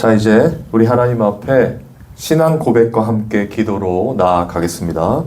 자, 이제 우리 하나님 앞에 신앙 고백과 함께 기도로 나아가겠습니다.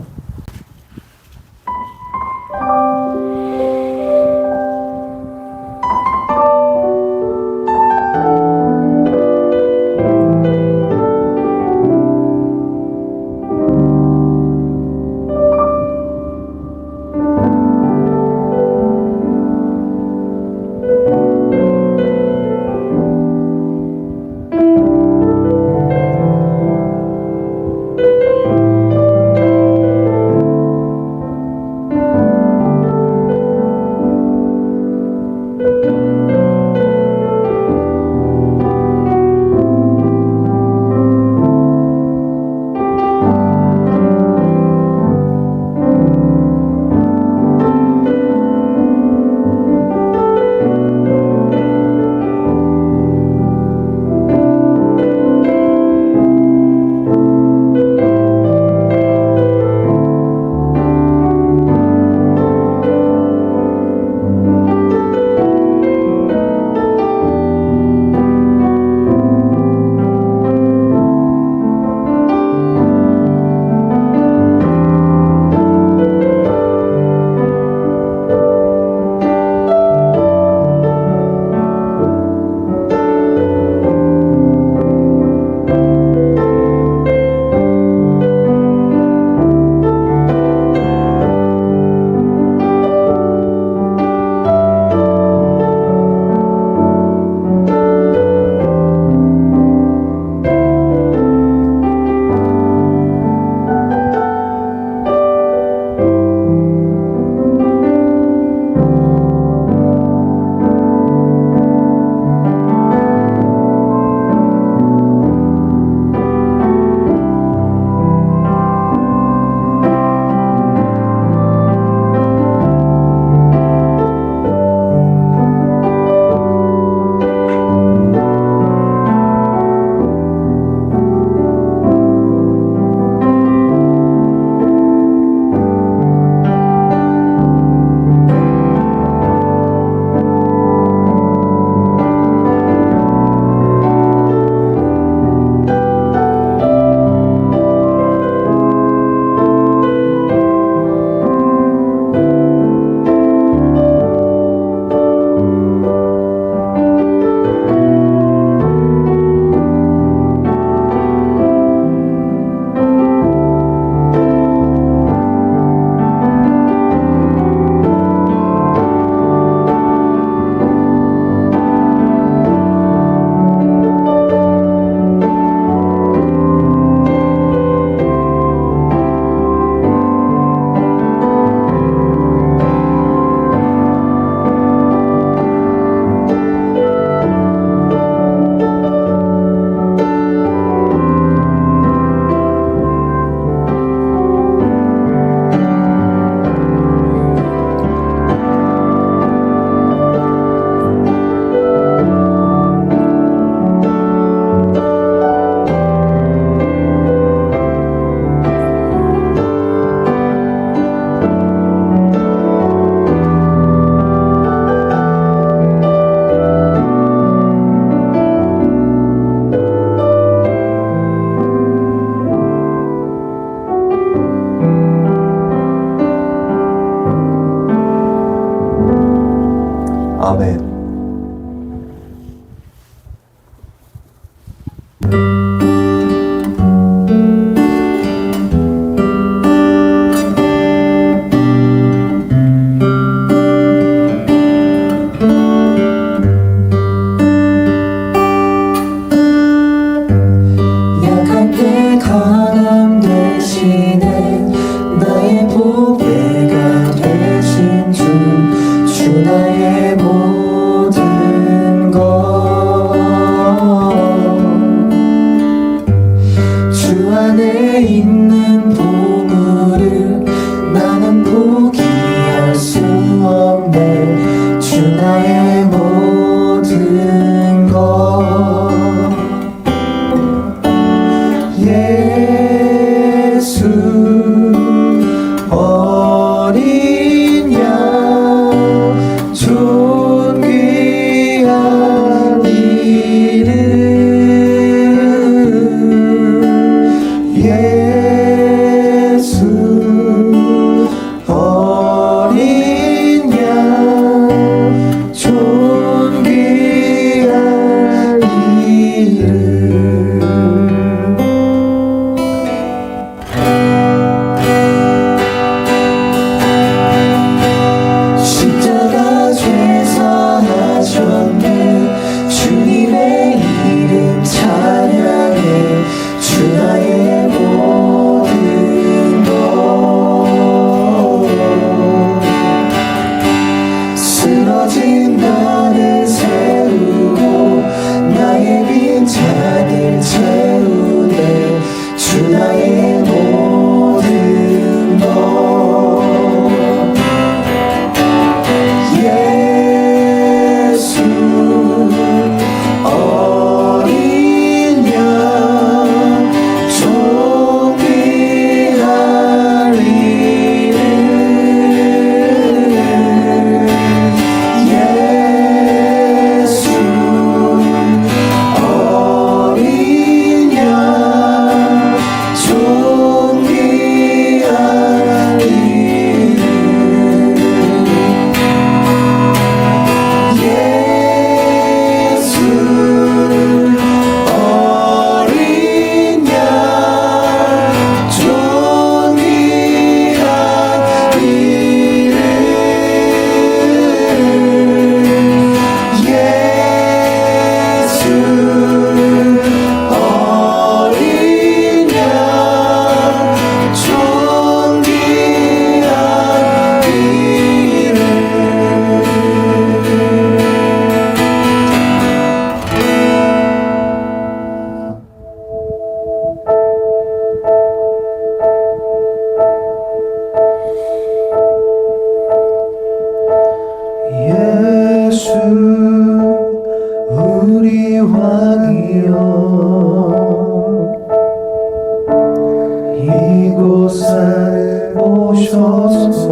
이곳에 오셔서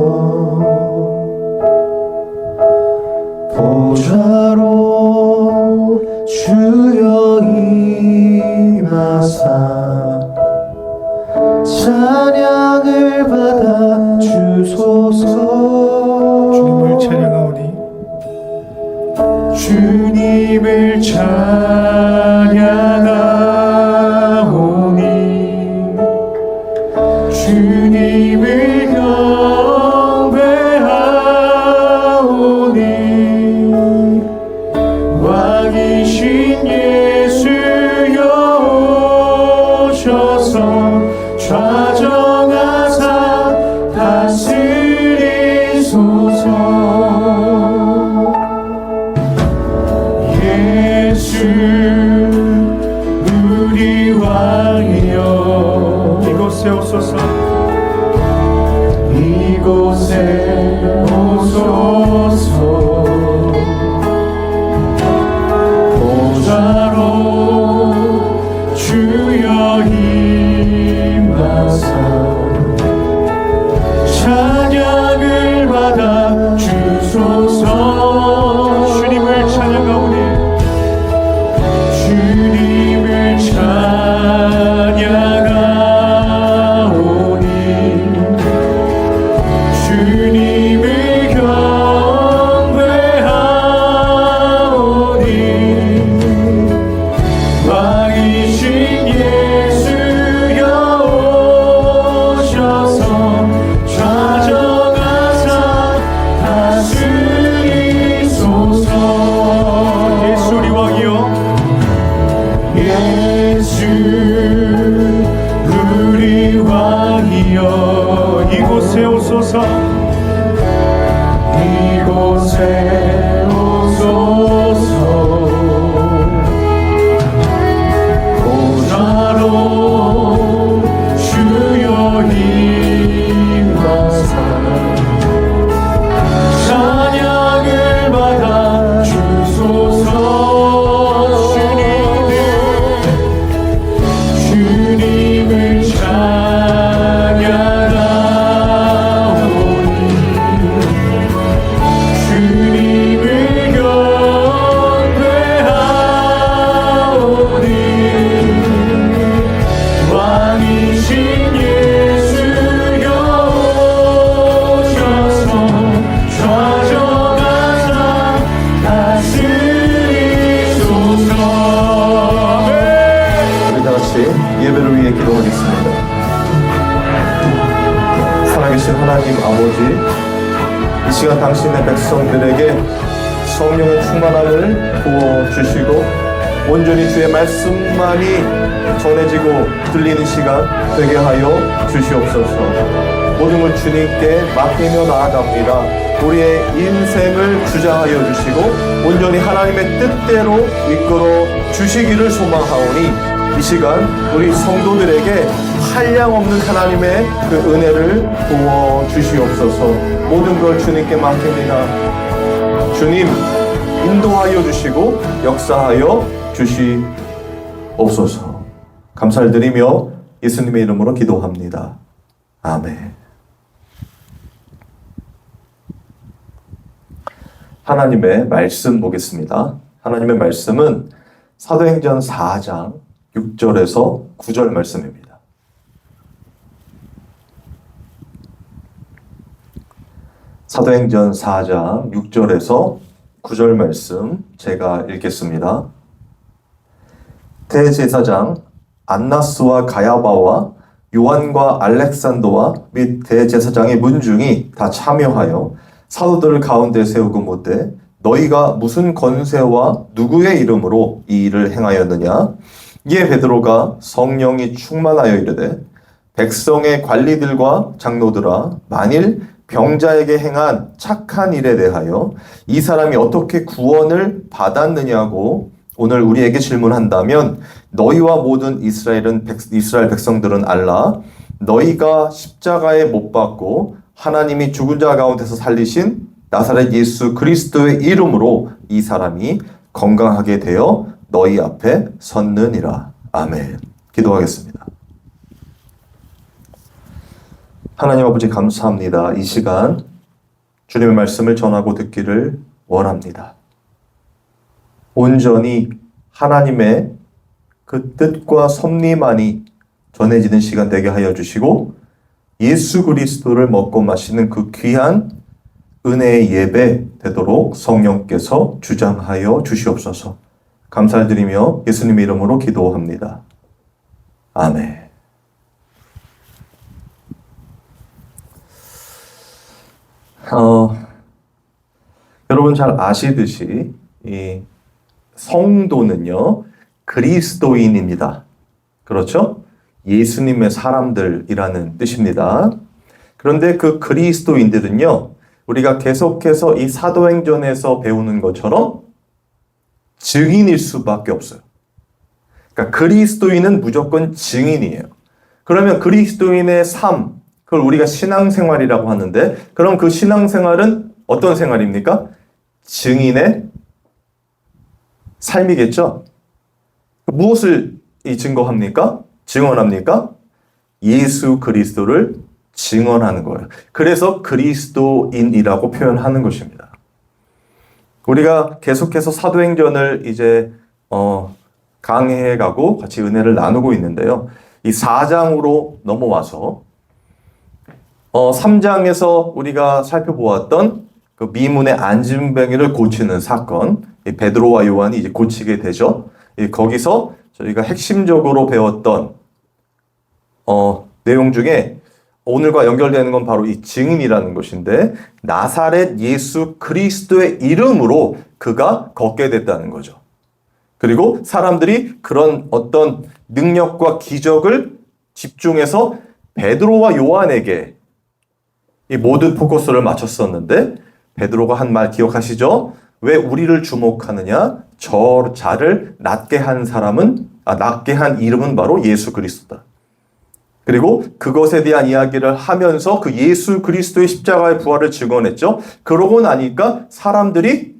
보좌로 주여 임하사 찬양을 받아 주소서. 주님을 찬양하오니 주님을 찬양하오니 주님을 경배하오니 왕이신 예수여 오셔서 좌정하사 다스리소서. 예수 우리 왕이여 이곳에 오소서. 이곳에 오소서. 보좌로 주여 임하사 찬양을 받아 주소서. 주님을 찬양하오니 주님을 찬양하오니 주님을 경배하오니 왕이신 예수여 오셔서 좌정하사 다스리소서. 예수 우리 왕이여 예수 우리 왕이여 이곳에 오소서. 이곳에 오소서. 보좌로 주여 임하사 찬양을 받아 주소서. 주님을 찬양하오니 주님을 경배하오니 왕이신 예수여 오셔서 좌정하사 다스리소서. 우리 다 같이 예배를 위해 기도하겠습니다. 살아계신 하나님 아버지, 이 시간 당신의 백성들에게 성령의 충만함을 부어주시고 온전히 주의 말씀만이 전해지고 들리는 시간 되게 하여 주시옵소서. 모든 걸 주님께 맡기며 나아갑니다. 우리의 인생을 주장하여 주시고 온전히 하나님의 뜻대로 이끌어 주시기를 소망하오니 이 시간 우리 성도들에게 한량없는 하나님의 그 은혜를 부어 주시옵소서. 모든 걸 주님께 맡깁니다. 주님 인도하여 주시고 역사하여 주시옵소서. 감사를 드리며 예수님의 이름으로 기도합니다. 아멘. 하나님의 말씀 보겠습니다. 하나님의 말씀은 사도행전 4장 6절에서 9절 말씀입니다. 사도행전 4장 6절에서 9절 말씀 제가 읽겠습니다. 대제사장 안나스와 가야바와 요한과 알렉산더와 및 대제사장의 문중이 다 참여하여 사도들을 가운데 세우고 묻되 너희가 무슨 권세와 누구의 이름으로 이 일을 행하였느냐? 이에 베드로가 성령이 충만하여 이르되 백성의 관리들과 장로들아 만일 병자에게 행한 착한 일에 대하여 이 사람이 어떻게 구원을 받았느냐고 오늘 우리에게 질문한다면 너희와 모든 이스라엘 백성들은 알라. 너희가 십자가에 못 박고 하나님이 죽은 자 가운데서 살리신 나사렛 예수 그리스도의 이름으로 이 사람이 건강하게 되어 너희 앞에 섰느니라. 아멘. 기도하겠습니다. 하나님 아버지 감사합니다. 이 시간 주님의 말씀을 전하고 듣기를 원합니다. 온전히 하나님의 그 뜻과 섭리만이 전해지는 시간 되게 하여 주시고 예수 그리스도를 먹고 마시는 그 귀한 은혜의 예배 되도록 성령께서 주장하여 주시옵소서. 감사를 드리며 예수님의 이름으로 기도합니다. 아멘. 여러분 잘 아시듯이 이 성도는요 그리스도인입니다. 그렇죠? 예수님의 사람들이라는 뜻입니다. 그런데 그 그리스도인들은요 우리가 계속해서 이 사도행전에서 배우는 것처럼 증인일 수밖에 없어요. 그러니까 그리스도인은 무조건 증인이에요. 그러면 그리스도인의 삶, 그걸 우리가 신앙생활이라고 하는데 그럼 그 신앙생활은 어떤 생활입니까? 증인의 삶이겠죠? 무엇을 증거합니까? 증언합니까? 예수 그리스도를 증언하는 거예요. 그래서 그리스도인이라고 표현하는 것입니다. 우리가 계속해서 사도행전을 이제 강해가고 같이 은혜를 나누고 있는데요. 이 4장으로 넘어와서 3장에서 우리가 살펴보았던 그 미문의 안진뱅이를 고치는 사건, 이 베드로와 요한이 이제 고치게 되죠. 거기서 저희가 핵심적으로 배웠던 내용 중에 오늘과 연결되는 건 바로 이 증인이라는 것인데 나사렛 예수 그리스도의 이름으로 그가 걷게 됐다는 거죠. 그리고 사람들이 그런 어떤 능력과 기적을 집중해서 베드로와 요한에게 이 모든 포커스를 맞췄었는데 베드로가 한 말 기억하시죠? 왜 우리를 주목하느냐? 자를 낫게 한 낫게 한 이름은 바로 예수 그리스도다. 그리고 그것에 대한 이야기를 하면서 그 예수 그리스도의 십자가의 부활을 증언했죠. 그러고 나니까 사람들이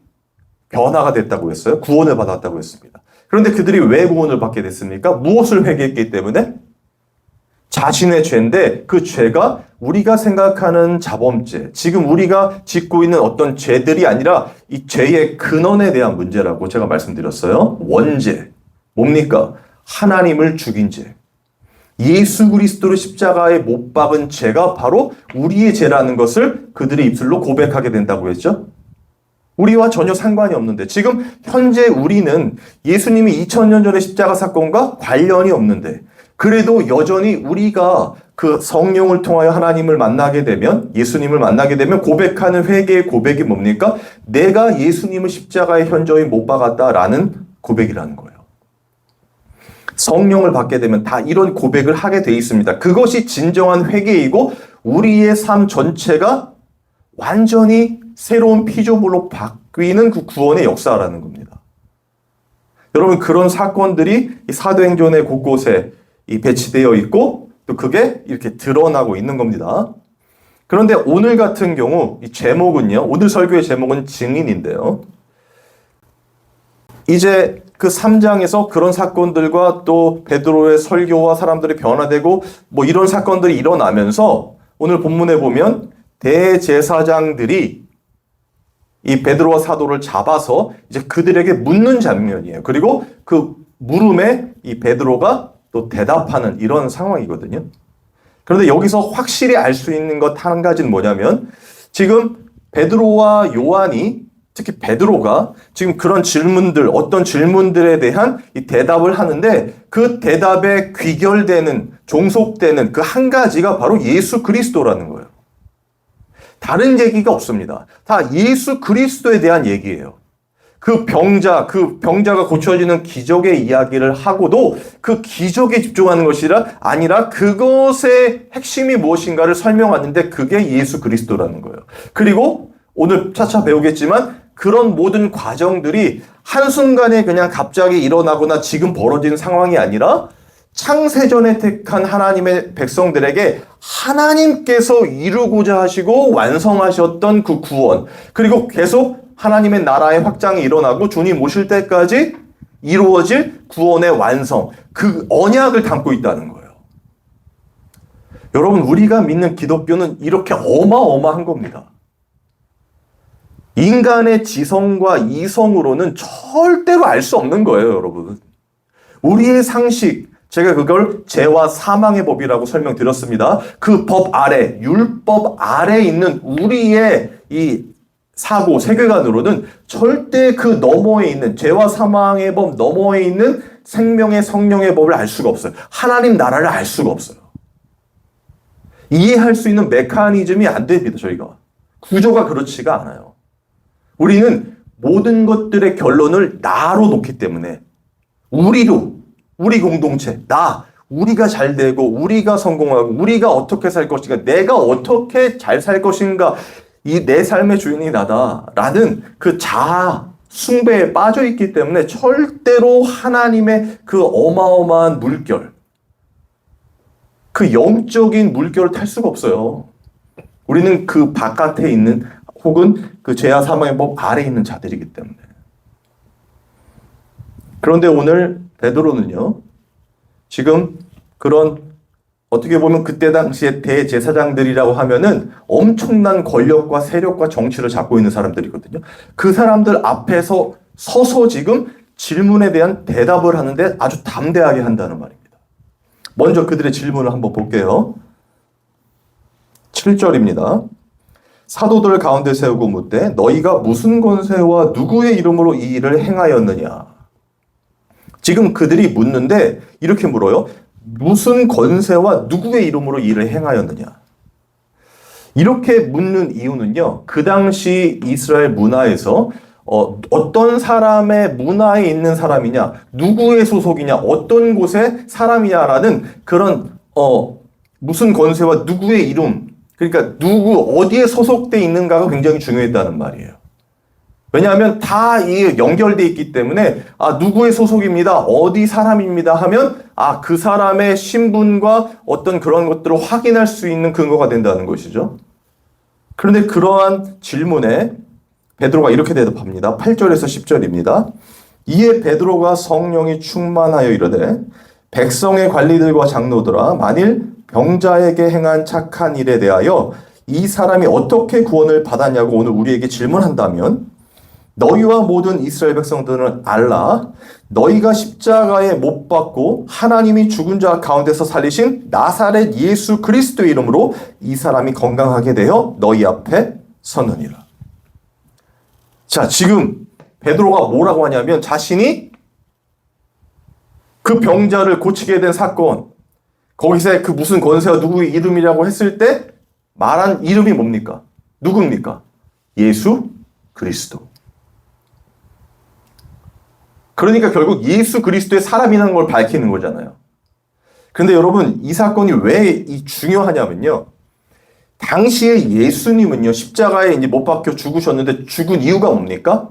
변화가 됐다고 했어요. 구원을 받았다고 했습니다. 그런데 그들이 왜 구원을 받게 됐습니까? 무엇을 회개했기 때문에? 자신의 죄인데 그 죄가 우리가 생각하는 자범죄, 지금 우리가 짓고 있는 어떤 죄들이 아니라 이 죄의 근원에 대한 문제라고 제가 말씀드렸어요. 원죄. 뭡니까? 하나님을 죽인 죄. 예수 그리스도를 십자가에 못 박은 죄가 바로 우리의 죄라는 것을 그들의 입술로 고백하게 된다고 했죠. 우리와 전혀 상관이 없는데 지금 현재 우리는 예수님이 2000년 전의 십자가 사건과 관련이 없는데 그래도 여전히 우리가 그 성령을 통하여 하나님을 만나게 되면 예수님을 만나게 되면 고백하는 회개의 고백이 뭡니까? 내가 예수님을 십자가에 현저히 못 박았다라는 고백이라는 거예요. 성령을 받게 되면 다 이런 고백을 하게 돼 있습니다. 그것이 진정한 회개이고 우리의 삶 전체가 완전히 새로운 피조물로 바뀌는 그 구원의 역사라는 겁니다. 여러분 그런 사건들이 이 사도행전의 곳곳에 이 배치되어 있고 또 그게 이렇게 드러나고 있는 겁니다. 그런데 오늘 같은 경우 이 제목은요. 오늘 설교의 제목은 증인인데요. 이제 그 3장에서 그런 사건들과 또 베드로의 설교와 사람들이 변화되고 뭐 이런 사건들이 일어나면서 오늘 본문에 보면 대제사장들이 이 베드로와 사도를 잡아서 이제 그들에게 묻는 장면이에요. 그리고 그 물음에 이 베드로가 또 대답하는 이런 상황이거든요. 그런데 여기서 확실히 알 수 있는 것 한 가지는 뭐냐면 지금 베드로와 요한이 특히 베드로가 지금 그런 질문들, 어떤 질문들에 대한 이 대답을 하는데 그 대답에 귀결되는, 종속되는 그 한 가지가 바로 예수 그리스도라는 거예요. 다른 얘기가 없습니다. 다 예수 그리스도에 대한 얘기예요. 그 병자가 고쳐지는 기적의 이야기를 하고도 그 기적에 집중하는 것이 아니라 그것의 핵심이 무엇인가를 설명하는데 그게 예수 그리스도라는 거예요. 그리고 오늘 차차 배우겠지만 그런 모든 과정들이 한순간에 그냥 갑자기 일어나거나 지금 벌어진 상황이 아니라 창세전에 택한 하나님의 백성들에게 하나님께서 이루고자 하시고 완성하셨던 그 구원, 그리고 계속 하나님의 나라의 확장이 일어나고 주님 오실 때까지 이루어질 구원의 완성, 그 언약을 담고 있다는 거예요. 여러분, 우리가 믿는 기독교는 이렇게 어마어마한 겁니다. 인간의 지성과 이성으로는 절대로 알 수 없는 거예요, 여러분. 우리의 상식, 제가 그걸 죄와 사망의 법이라고 설명드렸습니다. 그 법 아래, 율법 아래 있는 우리의 이 사고, 세계관으로는 절대 그 너머에 있는 죄와 사망의 법 너머에 있는 생명의 성령의 법을 알 수가 없어요. 하나님 나라를 알 수가 없어요. 이해할 수 있는 메커니즘이 안 됩니다, 저희가. 구조가 그렇지가 않아요. 우리는 모든 것들의 결론을 나로 놓기 때문에 우리로, 우리 공동체, 우리가 잘 되고 우리가 성공하고 우리가 어떻게 살 것인가, 내가 어떻게 잘 살 것인가, 이 내 삶의 주인이 나다라는 그 자아 숭배에 빠져 있기 때문에 절대로 하나님의 그 어마어마한 물결, 그 영적인 물결을 탈 수가 없어요. 우리는 그 바깥에 있는 혹은 그 죄와 사망의 법 아래에 있는 자들이기 때문에. 그런데 오늘 베드로는요, 지금 그런 어떻게 보면 그때 당시에 대제사장들이라고 하면은 엄청난 권력과 세력과 정치를 잡고 있는 사람들이거든요. 그 사람들 앞에서 서서 지금 질문에 대한 대답을 하는데 아주 담대하게 한다는 말입니다. 먼저 그들의 질문을 한번 볼게요. 7절입니다. 사도들 가운데 세우고 묻되 너희가 무슨 권세와 누구의 이름으로 이 일을 행하였느냐. 지금 그들이 묻는데 이렇게 물어요. 무슨 권세와 누구의 이름으로 이 일을 행하였느냐. 이렇게 묻는 이유는요, 그 당시 이스라엘 문화에서 어떤 사람의 문화에 있는 사람이냐, 누구의 소속이냐, 어떤 곳의 사람이냐라는 그런 무슨 권세와 누구의 이름, 그러니까 어디에 소속돼 있는가가 굉장히 중요했다는 말이에요. 왜냐하면 다 연결돼 있기 때문에 누구의 소속입니다, 어디 사람입니다 하면 그 사람의 신분과 어떤 그런 것들을 확인할 수 있는 근거가 된다는 것이죠. 그런데 그러한 질문에 베드로가 이렇게 대답합니다. 8절에서 10절입니다. 이에 베드로가 성령이 충만하여 이르되 백성의 관리들과 장로들아, 만일 병자에게 행한 착한 일에 대하여 이 사람이 어떻게 구원을 받았냐고 오늘 우리에게 질문한다면 너희와 모든 이스라엘 백성들은 알라. 너희가 십자가에 못 박고 하나님이 죽은 자 가운데서 살리신 나사렛 예수 그리스도의 이름으로 이 사람이 건강하게 되어 너희 앞에 서느니라. 자, 지금 베드로가 뭐라고 하냐면 자신이 그 병자를 고치게 된 사건, 거기서 그 무슨 권세와 누구의 이름이라고 했을 때 말한 이름이 뭡니까? 누굽니까? 예수 그리스도. 그러니까 결국 예수 그리스도의 사람이라는 걸 밝히는 거잖아요. 그런데 여러분, 이 사건이 왜 중요하냐면요, 당시에 예수님은요, 십자가에 이제 못 박혀 죽으셨는데 죽은 이유가 뭡니까?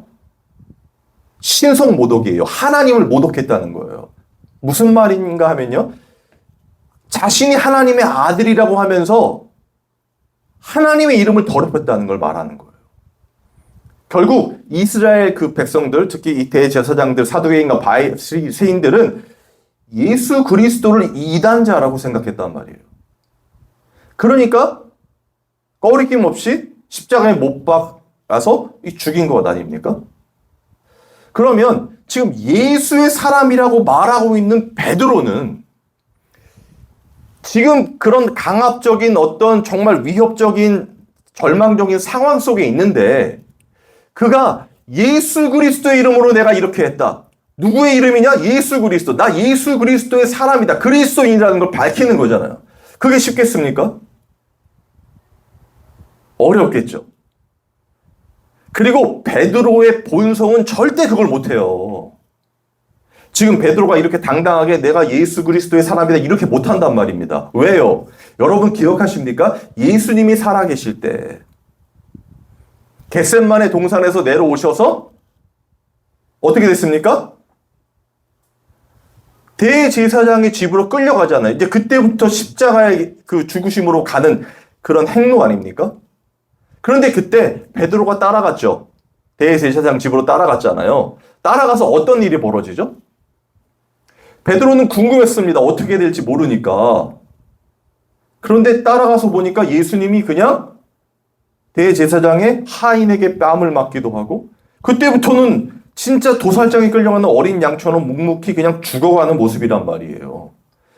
신성 모독이에요. 하나님을 모독했다는 거예요. 무슨 말인가 하면요, 자신이 하나님의 아들이라고 하면서 하나님의 이름을 더럽혔다는 걸 말하는 거예요. 결국 이스라엘 그 백성들, 특히 이 대제사장들, 사두개인과 바리새인들은 예수 그리스도를 이단자라고 생각했단 말이에요. 그러니까 꺼리낌 없이 십자가에 못 박아서 죽인 것 아닙니까? 그러면 지금 예수의 사람이라고 말하고 있는 베드로는 지금 그런 강압적인 어떤 정말 위협적인 절망적인 상황 속에 있는데 그가 예수 그리스도의 이름으로 내가 이렇게 했다. 누구의 이름이냐? 예수 그리스도. 나 예수 그리스도의 사람이다. 그리스도인이라는 걸 밝히는 거잖아요. 그게 쉽겠습니까? 어렵겠죠. 그리고 베드로의 본성은 절대 그걸 못해요. 지금 베드로가 이렇게 당당하게 내가 예수 그리스도의 사람이다 이렇게 못한단 말입니다. 왜요? 여러분 기억하십니까? 예수님이 살아계실 때 겟셋마네 동산에서 내려오셔서 어떻게 됐습니까? 대제사장의 집으로 끌려가잖아요. 이제 그때부터 십자가의 그 죽으심으로 가는 그런 행로 아닙니까? 그런데 그때 베드로가 따라갔죠. 대제사장 집으로 따라갔잖아요. 따라가서 어떤 일이 벌어지죠? 베드로는 궁금했습니다. 어떻게 될지 모르니까. 그런데 따라가서 보니까 예수님이 그냥 대제사장의 하인에게 뺨을 맞기도 하고, 그때부터는 진짜 도살장에 끌려가는 어린 양처럼 묵묵히 그냥 죽어가는 모습이란 말이에요.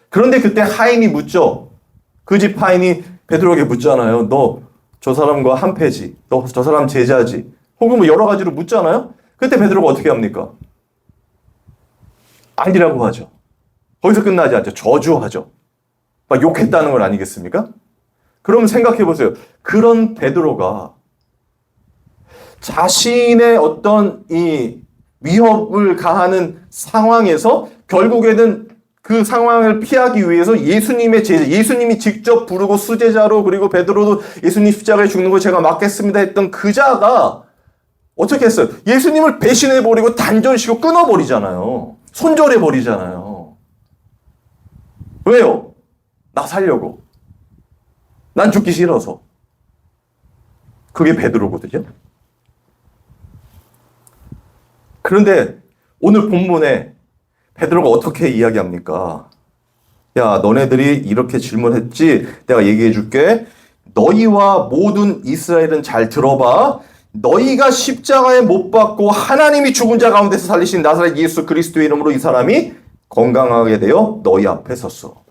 그런데 그때 하인이 묻죠. 그 집 하인이 베드로에게 묻잖아요. 너 저 사람과 한패지? 너 저 사람 제자지? 혹은 뭐 여러 가지로 묻잖아요. 그때 베드로가 어떻게 합니까? 아니라고 하죠. 거기서 끝나지 않죠. 저주하죠. 막 욕했다는 걸 아니겠습니까? 그럼 생각해 보세요. 그런 베드로가 자신의 어떤 이 위협을 가하는 상황에서 결국에는 그 상황을 피하기 위해서 예수님의 제자, 예수님이 직접 부르고 수제자로, 그리고 베드로도 예수님 십자가에 죽는 거 제가 맡겠습니다 했던 그 자가 어떻게 했어요? 예수님을 배신해버리고 단절시키고 끊어버리잖아요. 손절해버리잖아요. 왜요? 나 살려고. 난 죽기 싫어서. 그게 베드로거든요. 그런데 오늘 본문에 베드로가 어떻게 이야기합니까? 야, 너네들이 이렇게 질문했지? 내가 얘기해 줄게. 너희와 모든 이스라엘은 잘 들어봐. 너희가 십자가에 못 박고 하나님이 죽은 자 가운데서 살리신 나사렛 예수 그리스도의 이름으로 이 사람이 건강하게 되어 너희 앞에 섰어.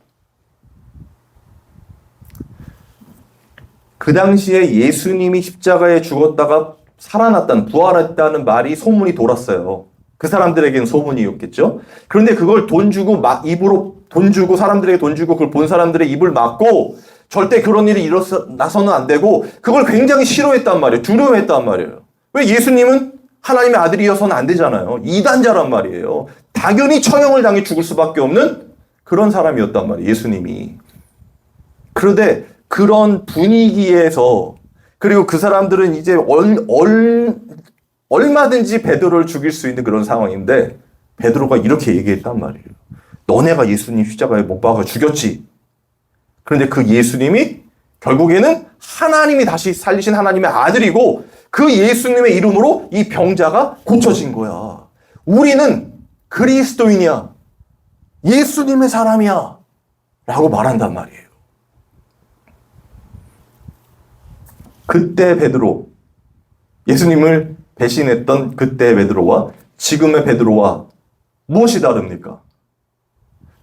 그 당시에 예수님이 십자가에 죽었다가 살아났다는, 부활했다는 말이 소문이 돌았어요. 그 사람들에게는 소문이었겠죠. 그런데 그걸 돈 주고 입으로 돈 주고 사람들에게 돈 주고 그걸 본 사람들의 입을 막고 절대 그런 일이 일어나서는 안 되고 그걸 굉장히 싫어했단 말이에요. 두려워했단 말이에요. 왜? 예수님은 하나님의 아들이어서는 안 되잖아요. 이단자란 말이에요. 당연히 처형을 당해 죽을 수밖에 없는 그런 사람이었단 말이에요. 예수님이. 그런데 그런 분위기에서, 그리고 그 사람들은 이제 얼마든지 베드로를 죽일 수 있는 그런 상황인데 베드로가 이렇게 얘기했단 말이에요. 너네가 예수님 십자가에 못 박아 죽였지. 그런데 그 예수님이 결국에는 하나님이 다시 살리신 하나님의 아들이고 그 예수님의 이름으로 이 병자가 고쳐진 거야. 우리는 그리스도인이야. 예수님의 사람이야. 라고 말한단 말이에요. 그때 베드로, 예수님을 배신했던 그때의 베드로와 지금의 베드로와 무엇이 다릅니까?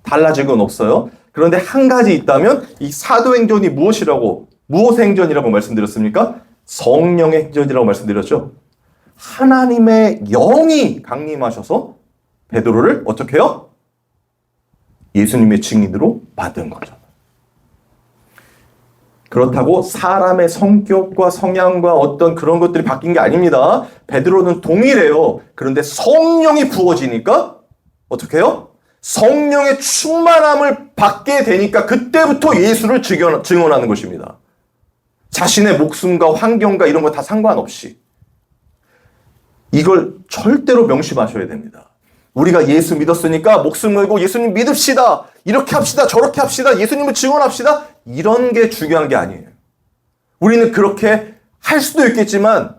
달라진 건 없어요. 그런데 한 가지 있다면 이 사도행전이 무엇의 행전이라고 말씀드렸습니까? 성령의 행전이라고 말씀드렸죠. 하나님의 영이 강림하셔서 베드로를 어떻게 해요? 예수님의 증인으로 받은 거죠. 그렇다고 사람의 성격과 성향과 어떤 그런 것들이 바뀐 게 아닙니다. 베드로는 동일해요. 그런데 성령이 부어지니까 어떻게 해요? 성령의 충만함을 받게 되니까 그때부터 예수를 증언하는 것입니다. 자신의 목숨과 환경과 이런 거 다 상관없이. 이걸 절대로 명심하셔야 됩니다. 우리가 예수 믿었으니까 목숨 걸고 예수님 믿읍시다. 이렇게 합시다. 저렇게 합시다. 예수님을 증언합시다. 이런 게 중요한 게 아니에요. 우리는 그렇게 할 수도 있겠지만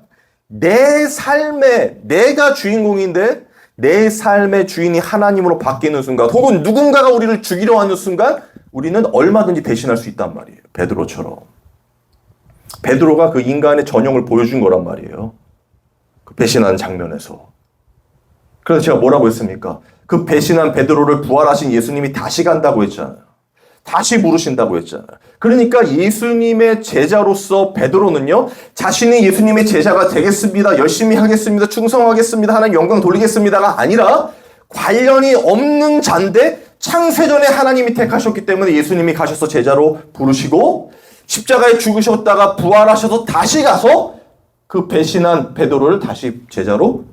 내 삶에 내가 주인공인데 내 삶의 주인이 하나님으로 바뀌는 순간 혹은 누군가가 우리를 죽이려 하는 순간 우리는 얼마든지 배신할 수 있단 말이에요. 베드로처럼. 베드로가 그 인간의 전형을 보여준 거란 말이에요. 그 배신하는 장면에서. 그래서 제가 뭐라고 했습니까? 그 배신한 베드로를 부활하신 예수님이 다시 간다고 했잖아요. 다시 부르신다고 했잖아요. 그러니까 예수님의 제자로서 베드로는요, 자신이 예수님의 제자가 되겠습니다. 열심히 하겠습니다. 충성하겠습니다. 하나님 영광 돌리겠습니다가 아니라 관련이 없는 자인데 창세전에 하나님이 택하셨기 때문에 예수님이 가셔서 제자로 부르시고 십자가에 죽으셨다가 부활하셔서 다시 가서 그 배신한 베드로를 다시 제자로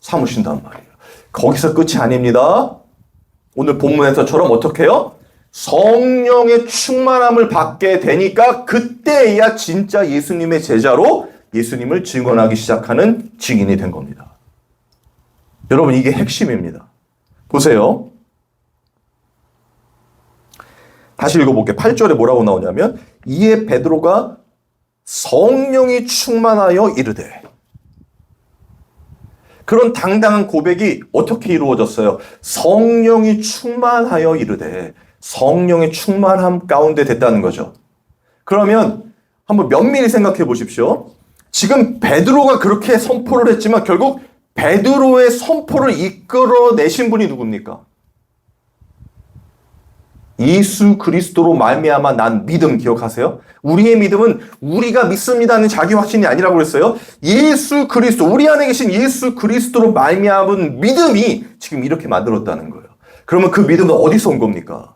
삼으신단 말이에요. 거기서 끝이 아닙니다. 오늘 본문에서처럼 어떻게 해요? 성령의 충만함을 받게 되니까 그때야 진짜 예수님의 제자로 예수님을 증언하기 시작하는 증인이 된 겁니다. 여러분, 이게 핵심입니다. 보세요. 다시 읽어볼게요. 8절에 뭐라고 나오냐면 이에 베드로가 성령이 충만하여 이르되 그런 당당한 고백이 어떻게 이루어졌어요? 성령이 충만하여 이르되, 성령의 충만함 가운데 됐다는 거죠. 그러면 한번 면밀히 생각해 보십시오. 지금 베드로가 그렇게 선포를 했지만 결국 베드로의 선포를 이끌어내신 분이 누굽니까? 예수 그리스도로 말미암아 난 믿음, 기억하세요? 우리의 믿음은 우리가 믿습니다는 자기 확신이 아니라고 그랬어요. 예수 그리스도, 우리 안에 계신 예수 그리스도로 말미암은 믿음이 지금 이렇게 만들었다는 거예요. 그러면 그 믿음은 어디서 온 겁니까?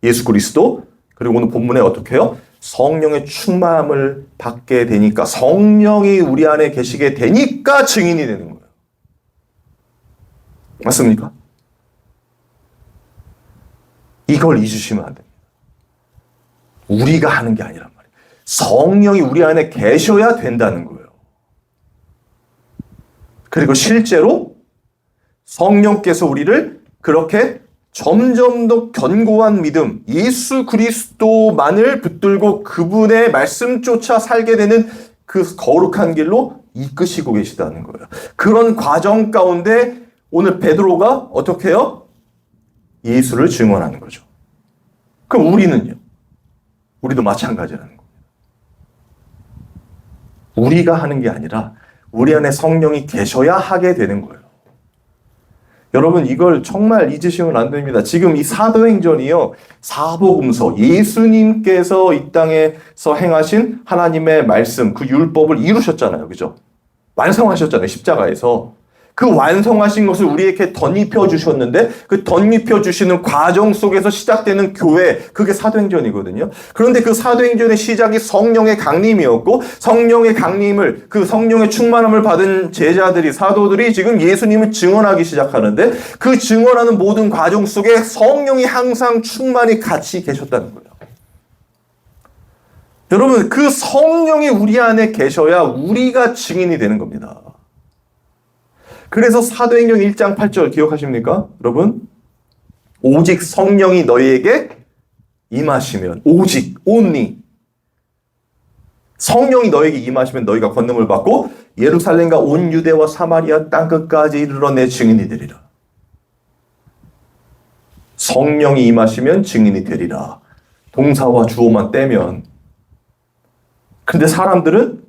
예수 그리스도, 그리고 오늘 본문에 어떻게 해요? 성령의 충만함을 받게 되니까, 성령이 우리 안에 계시게 되니까 증인이 되는 거예요. 맞습니까? 이걸 잊으시면 안 됩니다. 우리가 하는 게 아니란 말이에요. 성령이 우리 안에 계셔야 된다는 거예요. 그리고 실제로 성령께서 우리를 그렇게 점점 더 견고한 믿음, 예수 그리스도만을 붙들고 그분의 말씀조차 살게 되는 그 거룩한 길로 이끄시고 계시다는 거예요. 그런 과정 가운데 오늘 베드로가 어떻게 해요? 예수를 증언하는 거죠. 그럼 우리는요? 우리도 마찬가지라는 겁니다. 우리가 하는 게 아니라 우리 안에 성령이 계셔야 하게 되는 거예요. 여러분, 이걸 정말 잊으시면 안 됩니다. 지금 이 사도행전이요, 사복음서, 예수님께서 이 땅에서 행하신 하나님의 말씀, 그 율법을 이루셨잖아요. 그죠? 완성하셨잖아요. 십자가에서. 그 완성하신 것을 우리에게 덧입혀 주셨는데, 그 덧입혀 주시는 과정 속에서 시작되는 교회, 그게 사도행전이거든요. 그런데 그 사도행전의 시작이 성령의 강림이었고, 성령의 강림을, 그 성령의 충만함을 받은 제자들이, 사도들이 지금 예수님을 증언하기 시작하는데, 그 증언하는 모든 과정 속에 성령이 항상 충만히 같이 계셨다는 거예요. 여러분, 그 성령이 우리 안에 계셔야 우리가 증인이 되는 겁니다. 그래서 사도행전 1장 8절 기억하십니까? 여러분, 오직 성령이 너희에게 임하시면, 오직, only 성령이 너희에게 임하시면 너희가 권능을 받고 예루살렘과 온 유대와 사마리아 땅끝까지 이르러 내 증인이 되리라. 성령이 임하시면 증인이 되리라. 동사와 주어만 떼면. 근데 사람들은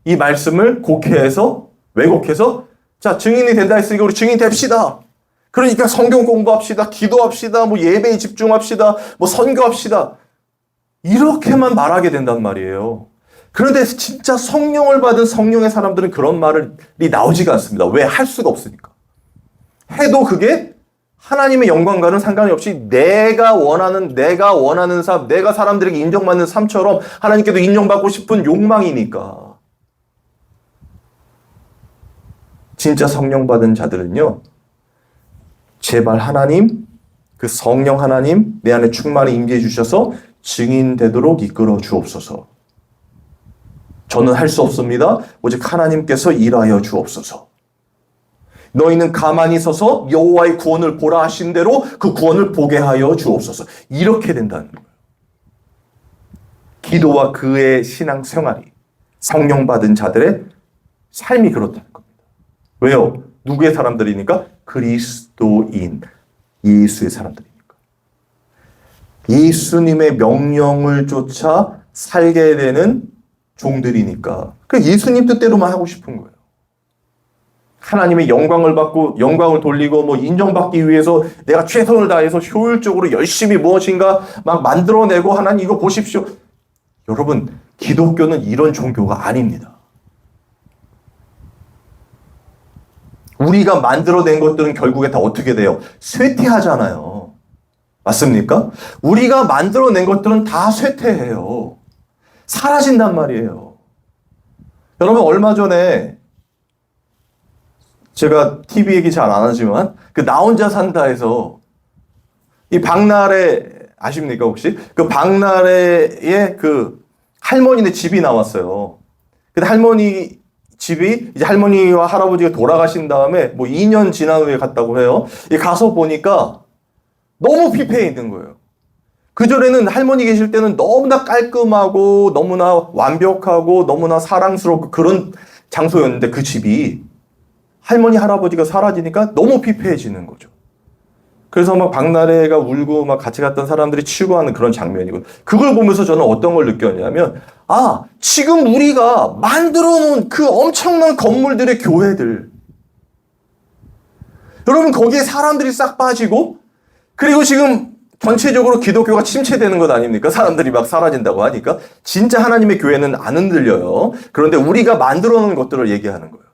이 말씀을 곡해해서, 왜곡해서 자, 증인이 된다 했으니까 우리 증인 됩시다. 그러니까 성경 공부합시다. 기도합시다. 뭐 예배에 집중합시다. 뭐 선교합시다. 이렇게만 말하게 된단 말이에요. 그런데 진짜 성령을 받은 성령의 사람들은 그런 말이 나오지가 않습니다. 왜? 할 수가 없으니까. 해도 그게 하나님의 영광과는 상관이 없이 내가 원하는 삶, 내가 사람들에게 인정받는 삶처럼 하나님께도 인정받고 싶은 욕망이니까. 진짜 성령 받은 자들은요, 제발 하나님, 그 성령 하나님 내 안에 충만히 임재해 주셔서 증인 되도록 이끌어 주옵소서. 저는 할 수 없습니다. 오직 하나님께서 일하여 주옵소서. 너희는 가만히 서서 여호와의 구원을 보라 하신 대로 그 구원을 보게 하여 주옵소서. 이렇게 된다는 거예요. 기도와 그의 신앙 생활이, 성령 받은 자들의 삶이 그렇다는 겁니다. 왜요? 누구의 사람들이니까? 그리스도인, 예수의 사람들이니까. 예수님의 명령을 쫓아 살게 되는 종들이니까. 그 예수님 뜻대로만 하고 싶은 거예요. 하나님의 영광을 받고, 영광을 돌리고, 뭐 인정받기 위해서 내가 최선을 다해서 효율적으로 열심히 무엇인가 막 만들어내고, 하나님 이거 보십시오. 여러분, 기독교는 이런 종교가 아닙니다. 우리가 만들어낸 것들은 결국에 다 어떻게 돼요? 쇠퇴하잖아요. 맞습니까? 우리가 만들어낸 것들은 다 쇠퇴해요. 사라진단 말이에요. 여러분, 얼마 전에 제가 TV 얘기 잘 안 하지만 그 나 혼자 산다에서 이 박나래 아십니까 혹시? 그 박나래의 그 할머니네 집이 나왔어요. 근데 할머니 집이 이제 할머니와 할아버지가 돌아가신 다음에 뭐 2년 지난 후에 갔다고 해요. 가서 보니까 너무 피폐해 있는 거예요. 그전에는 할머니 계실 때는 너무나 깔끔하고 너무나 완벽하고 너무나 사랑스럽고 그런 장소였는데 그 집이 할머니, 할아버지가 사라지니까 너무 피폐해지는 거죠. 그래서 막 박나래가 울고 막 같이 갔던 사람들이 치유하는 그런 장면이고, 그걸 보면서 저는 어떤 걸 느꼈냐면, 아, 지금 우리가 만들어 놓은 그 엄청난 건물들의 교회들, 여러분 거기에 사람들이 싹 빠지고, 그리고 지금 전체적으로 기독교가 침체되는 것 아닙니까? 사람들이 막 사라진다고 하니까. 진짜 하나님의 교회는 안 흔들려요. 그런데 우리가 만들어 놓은 것들을 얘기하는 거예요.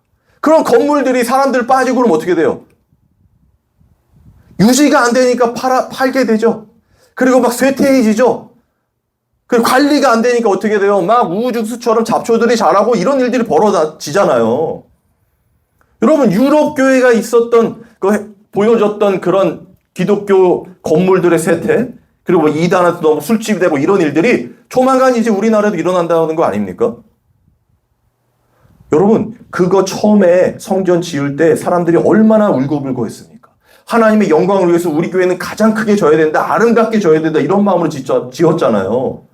그런 건물들이 사람들 빠지고 그러면 어떻게 돼요? 유지가 안 되니까 팔게 되죠. 그리고 막 쇠퇴해지죠. 그리고 관리가 안 되니까 어떻게 돼요? 막 우후죽순처럼 잡초들이 자라고 이런 일들이 벌어지잖아요. 여러분, 유럽 교회가 있었던, 보여줬던 그런 기독교 건물들의 쇠퇴, 그리고 뭐 이단한테 너무 술집이 되고 이런 일들이 조만간 이제 우리나라에도 일어난다는 거 아닙니까? 여러분, 그거 처음에 성전 지을 때 사람들이 얼마나 울고불고 했습니까? 하나님의 영광을 위해서 우리 교회는 가장 크게 져야 된다, 아름답게 져야 된다, 이런 마음으로 지었잖아요.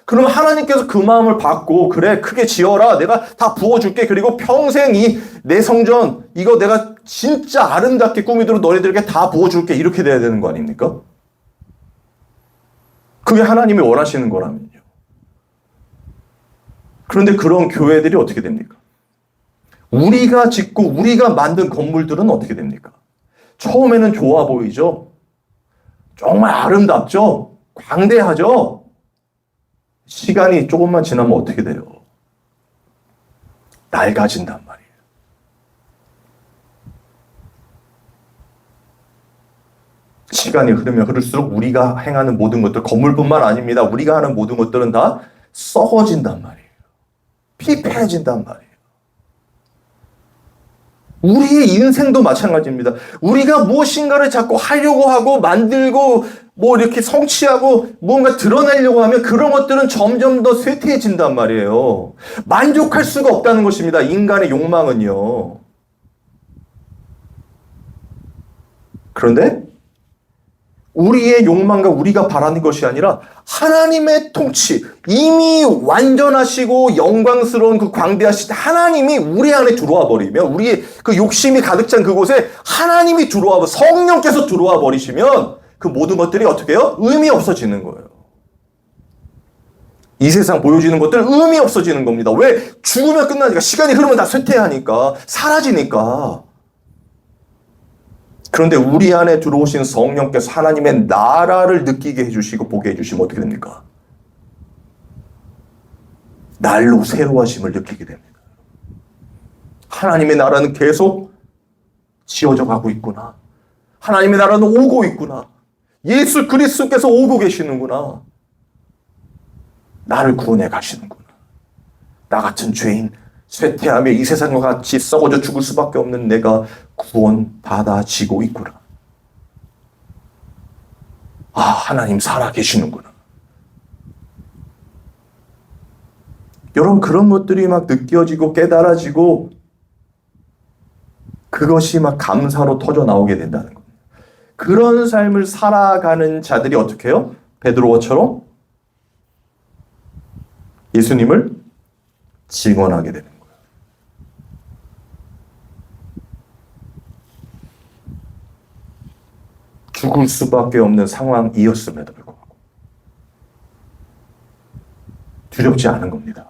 그럼 하나님께서 그 마음을 받고, 그래, 크게 지어라, 내가 다 부어줄게, 그리고 평생 내 성전, 이거 내가 진짜 아름답게 꾸미도록 너희들에게 다 부어줄게, 이렇게 돼야 되는 거 아닙니까? 그게 하나님이 원하시는 거라면요. 그런데 그런 교회들이 어떻게 됩니까? 우리가 짓고 우리가 만든 건물들은 어떻게 됩니까? 처음에는 좋아 보이죠? 정말 아름답죠? 광대하죠? 시간이 조금만 지나면 어떻게 돼요? 낡아진단 말이에요. 시간이 흐르면 흐를수록 우리가 행하는 모든 것들, 건물뿐만 아닙니다. 우리가 하는 모든 것들은 다 썩어진단 말이에요. 피폐해진단 말이에요. 우리의 인생도 마찬가지입니다. 우리가 무엇인가를 자꾸 하려고 하고 만들고 뭐 이렇게 성취하고 뭔가 드러내려고 하면 그런 것들은 점점 더 쇠퇴해진단 말이에요. 만족할 수가 없다는 것입니다. 인간의 욕망은요. 그런데 우리의 욕망과 우리가 바라는 것이 아니라 하나님의 통치, 이미 완전하시고 영광스러운 그 광대하신 하나님이 우리 안에 들어와 버리면, 우리의 그 욕심이 가득 찬 그곳에 하나님이 들어와, 성령께서 들어와 버리시면 그 모든 것들이 어떻게 해요? 의미 없어지는 거예요. 이 세상 보여지는 것들 의미 없어지는 겁니다. 왜? 죽으면 끝나니까, 시간이 흐르면 다 쇠퇴하니까, 사라지니까. 그런데 우리 안에 들어오신 성령께서 하나님의 나라를 느끼게 해주시고 보게 해주시면 어떻게 됩니까? 날로 새로워짐을 느끼게 됩니다. 하나님의 나라는 계속 지어져 가고 있구나. 하나님의 나라는 오고 있구나. 예수 그리스도께서 오고 계시는구나. 나를 구원해 가시는구나. 나 같은 죄인, 쇠퇴하며 이 세상과 같이 썩어져 죽을 수밖에 없는 내가 구원 받아지고 있구나. 아, 하나님 살아 계시는구나. 여러분, 그런 것들이 막 느껴지고 깨달아지고 그것이 막 감사로 터져 나오게 된다는 겁니다. 그런 삶을 살아가는 자들이 어떻게 해요? 베드로처럼 예수님을 증언하게 되는 거예요. 죽을 수밖에 없는 상황이었음에도 불구하고 두렵지 않은 겁니다.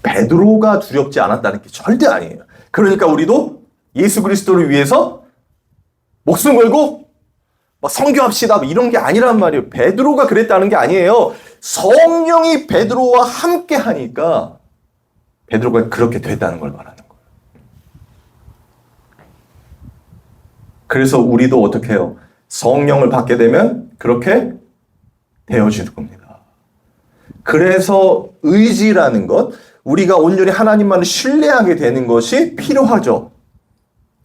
베드로가 두렵지 않았다는 게 절대 아니에요. 그러니까 우리도 예수 그리스도를 위해서 목숨 걸고 막 선교합시다 이런 게 아니란 말이에요. 베드로가 그랬다는 게 아니에요. 성령이 베드로와 함께 하니까 베드로가 그렇게 됐다는 걸 말하는 거예요. 그래서 우리도 어떻게 해요? 성령을 받게 되면 그렇게 되어지는 겁니다. 그래서 의지라는 것, 우리가 온전히 하나님만을 신뢰하게 되는 것이 필요하죠.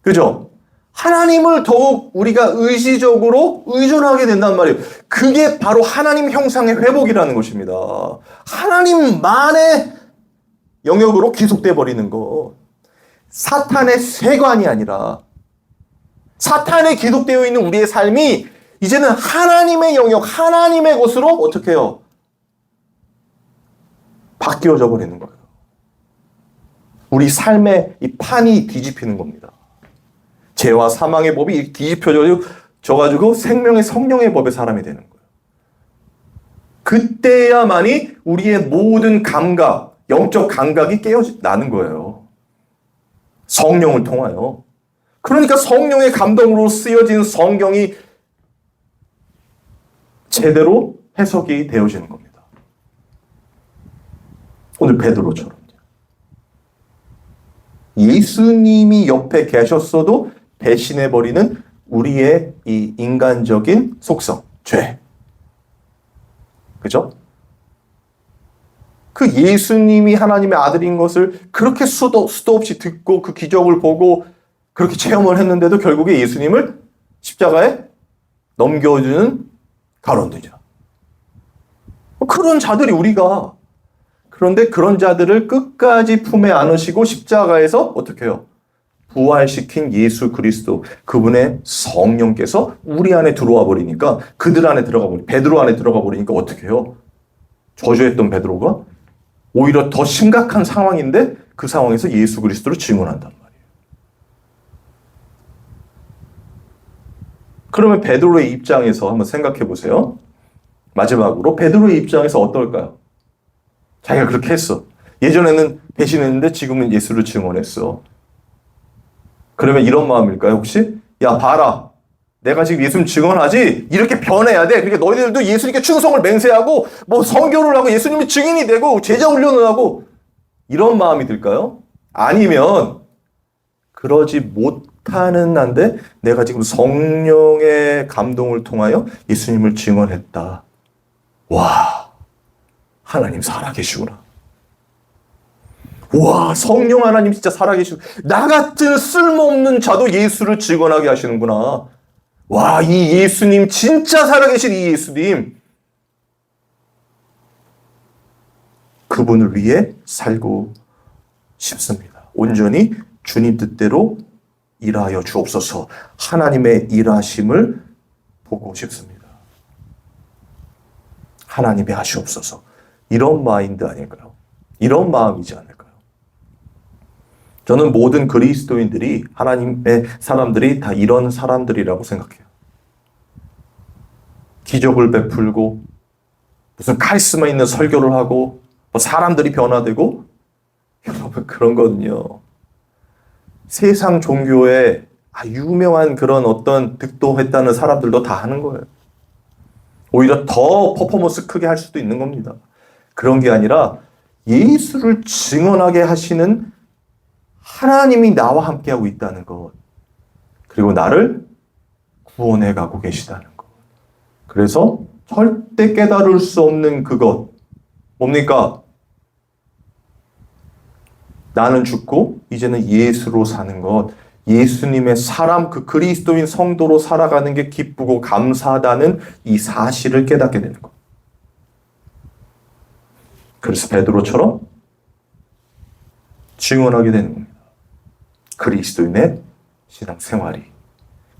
그죠? 하나님을 더욱 우리가 의지적으로 의존하게 된단 말이에요. 그게 바로 하나님 형상의 회복이라는 것입니다. 하나님만의 영역으로 귀속돼 버리는 것. 사탄의 세관이 아니라 사탄에 기록되어 있는 우리의 삶이 이제는 하나님의 영역, 하나님의 것으로 어떻게 해요? 바뀌어져 버리는 거예요. 우리 삶의 이 판이 뒤집히는 겁니다. 죄와 사망의 법이 뒤집혀져가지고 생명의 성령의 법의 사람이 되는 거예요. 그때야만이 우리의 모든 감각, 영적 감각이 깨어나는 거예요. 성령을 통하여. 그러니까 성령의 감동으로 쓰여진 성경이 제대로 해석이 되어지는 겁니다. 오늘 베드로처럼요. 예수님이 옆에 계셨어도 배신해버리는 우리의 이 인간적인 속성, 죄. 그죠? 그 예수님이 하나님의 아들인 것을 그렇게 수도 없이 듣고 그 기적을 보고 그렇게 체험을 했는데도 결국에 예수님을 십자가에 넘겨주는 가론느냐. 그런 자들이 우리가. 그런데 그런 자들을 끝까지 품에 안으시고 십자가에서 어떻게 해요? 부활시킨 예수 그리스도, 그분의 성령께서 우리 안에 들어와 버리니까, 그들 안에 들어가 버리니까, 베드로 안에 들어가 버리니까 어떻게 해요? 저주했던 베드로가 오히려 더 심각한 상황인데 그 상황에서 예수 그리스도를 증언한단 말이에요. 그러면 베드로의 입장에서 한번 생각해 보세요. 마지막으로 베드로의 입장에서 어떨까요? 자기가 그렇게 했어. 예전에는 배신했는데 지금은 예수를 증언했어. 그러면 이런 마음일까요, 혹시? 야, 봐라. 내가 지금 예수님 증언하지? 이렇게 변해야 돼. 그러니까 너희들도 예수님께 충성을 맹세하고, 뭐 성교를 하고, 예수님이 증인이 되고, 제자 훈련을 하고, 이런 마음이 들까요? 아니면, 그러지 못하는 난데, 내가 지금 성령의 감동을 통하여 예수님을 증언했다. 와, 하나님 살아계시구나. 와, 성령 하나님 진짜 살아계시고, 나 같은 쓸모없는 자도 예수를 증언하게 하시는구나. 와, 이 예수님, 진짜 살아계신 이 예수님. 그분을 위해 살고 싶습니다. 온전히 주님 뜻대로 일하여 주옵소서. 하나님의 일하심을 보고 싶습니다. 하나님의 하시옵소서. 이런 마인드 아닐까요? 이런 마음이지 않을까요? 저는 모든 그리스도인들이, 하나님의 사람들이 다 이런 사람들이라고 생각해요. 기적을 베풀고 무슨 카리스마 있는 설교를 하고 뭐 사람들이 변화되고, 여러분 그런 거는요, 세상 종교에 유명한 그런 어떤 득도했다는 사람들도 다 하는 거예요. 오히려 더 퍼포먼스 크게 할 수도 있는 겁니다. 그런 게 아니라 예수를 증언하게 하시는 하나님이 나와 함께하고 있다는 것, 그리고 나를 구원해 가고 계시다는 것. 그래서 절대 깨달을 수 없는 그것, 뭡니까? 나는 죽고 이제는 예수로 사는 것, 예수님의 사람, 그 그리스도인 성도로 살아가는 게 기쁘고 감사하다는 이 사실을 깨닫게 되는 것. 그래서 베드로처럼 증언하게 되는 겁니다. 그리스도인의 신앙 생활이.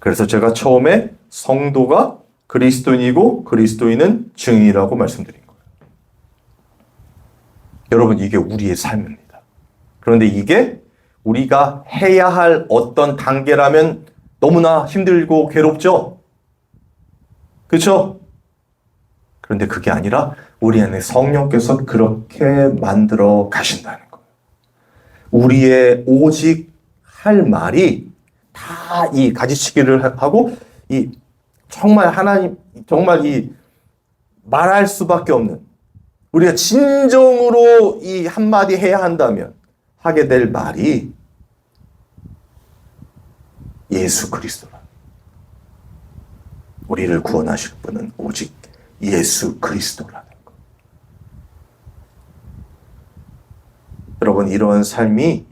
그래서 제가 처음에 성도가 그리스도인이고 그리스도인은 증인이라고 말씀드린 거예요. 여러분, 이게 우리의 삶입니다. 그런데 이게 우리가 해야 할 어떤 단계라면 너무나 힘들고 괴롭죠? 그렇죠? 그런데 그게 아니라 우리 안에 성령께서 그렇게 만들어 가신다는 거예요. 우리의 오직 할 말이 다 이 가지치기를 하고, 이 정말 하나님, 정말 이 말할 수밖에 없는, 우리가 진정으로 이 한마디 해야 한다면 하게 될 말이 예수 그리스도라. 우리를 구원하실 분은 오직 예수 그리스도라는 것. 여러분, 이러한 삶이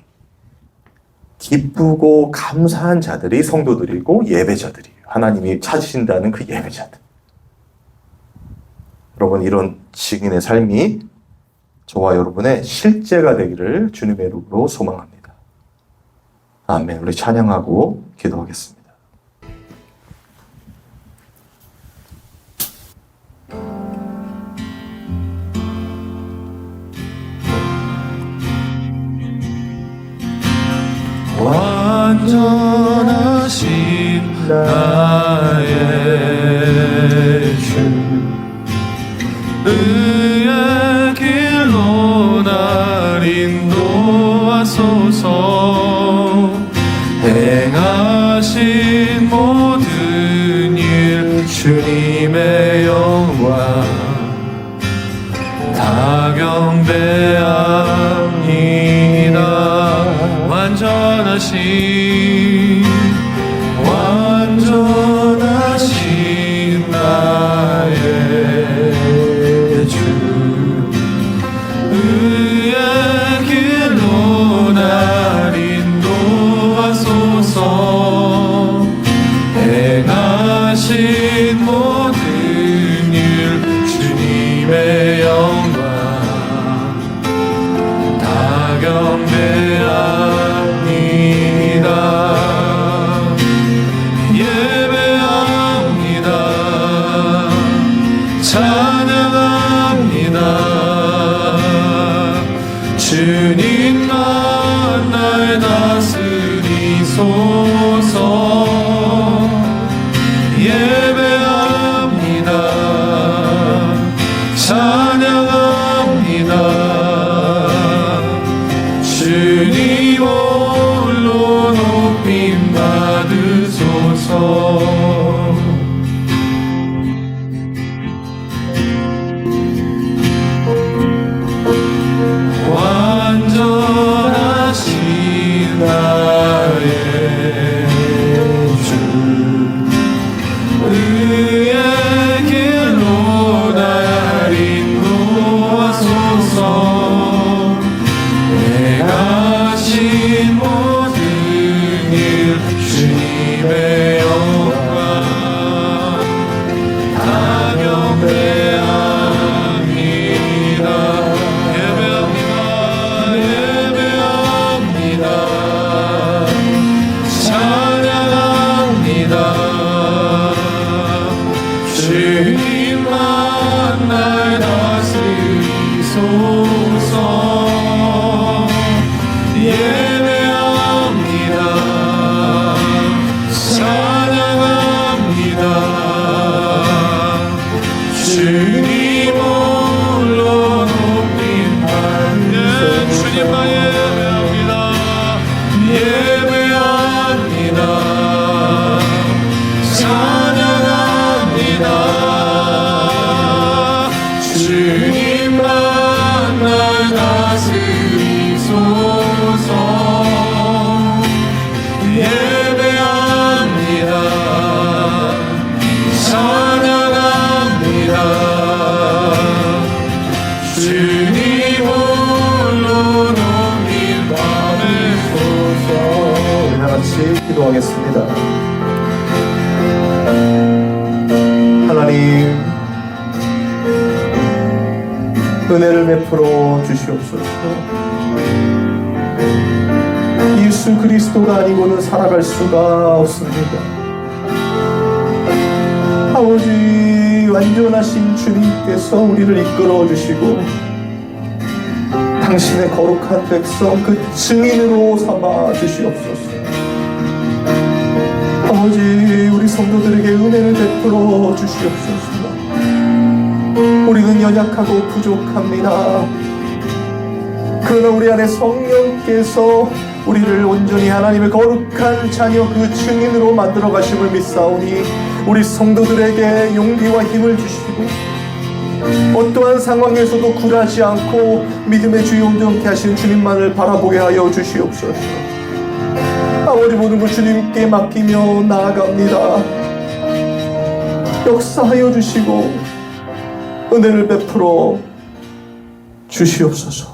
기쁘고 감사한 자들이 성도들이고 예배자들이에요. 하나님이 찾으신다는 그 예배자들. 여러분, 이런 증인의 삶이 저와 여러분의 실제가 되기를 주님의 이름으로 소망합니다. 아멘. 우리 찬양하고 기도하겠습니다. 완전하신 나의 주 의의 길로 날 인도하소서 행하신 모든 일 주님의 영광 다 경배합니다. 완전하신 나의 주 의의 길로 날 인도하소서 행하신 모든 일 주님의 영광 다 경배합니다. 예배합니다. 찬양합니다. 주님만 날 다스리소서. 예배합니다. 찬양합니다. 주님 홀로 높임 받으소서. 완전하신 나의 주 의의 길로 날 인도하소서. 행하신 모든 일 주님의 영광 다 경배합니다. 예배합니다. 찬양합니다. 주님만 날 다스리소서. 예배합니다. 찬양합니다. 주님 홀로 높임 받으소서. 주님만 예배합니다. 예배합니다. 찬양합니다. 주님만 날 다스리소서. 예배합니다. 찬양합니다. 주님 홀로 높임 받으소서. 우리 다 같이 기도하겠습니다. 하나님, 은혜를 베풀어 주시옵소서. 예수 그리스도가 아니고는 살아갈 수가 없습니다. 아버지, 완전하신 주님께서 우리를 이끌어 주시고 당신의 거룩한 백성 그 증인으로 삼아 주시옵소서. 아버지, 우리 성도들에게 은혜를 베풀어 주시옵소서. 우리는 연약하고 부족합니다. 그러나 우리 안에 성령께서 우리를 온전히 하나님의 거룩한 자녀 그 증인으로 만들어 가심을 믿사오니 우리 성도들에게 용기와 힘을 주시고 어떠한 상황에서도 굴하지 않고 믿음의 주요 온전케 하신 주님만을 바라보게 하여 주시옵소서. 아버지, 모든 것 주님께 맡기며 나아갑니다. 역사하여 주시고 은혜를 베풀어 주시옵소서.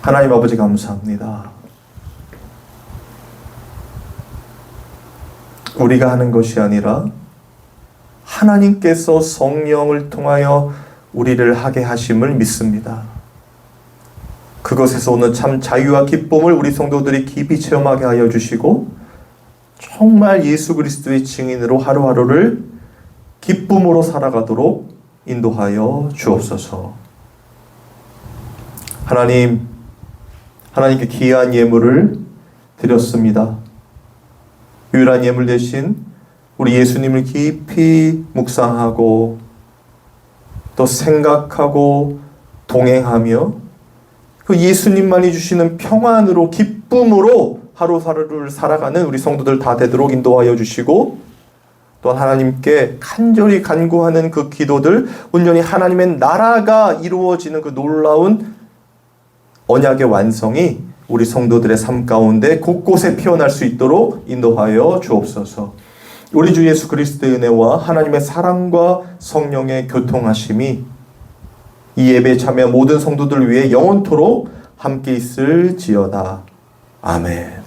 하나님 아버지, 감사합니다. 우리가 하는 것이 아니라 하나님께서 성령을 통하여 우리를 하게 하심을 믿습니다. 그것에서 오는 참 자유와 기쁨을 우리 성도들이 깊이 체험하게 하여 주시고 정말 예수 그리스도의 증인으로 하루하루를 기쁨으로 살아가도록 인도하여 주옵소서. 하나님, 하나님께 귀한 예물을 드렸습니다. 유일한 예물 대신 우리 예수님을 깊이 묵상하고 또 생각하고 동행하며 그 예수님만이 주시는 평안으로 기쁨으로 하루하루를 살아가는 우리 성도들 다 되도록 인도하여 주시고 또한 하나님께 간절히 간구하는 그 기도들 온전히 하나님의 나라가 이루어지는 그 놀라운 언약의 완성이 우리 성도들의 삶 가운데 곳곳에 피어날 수 있도록 인도하여 주옵소서. 우리 주 예수 그리스도의 은혜와 하나님의 사랑과 성령의 교통하심이 이 예배에 참여한 모든 성도들을 위해 영원토록 함께 있을지어다. 아멘.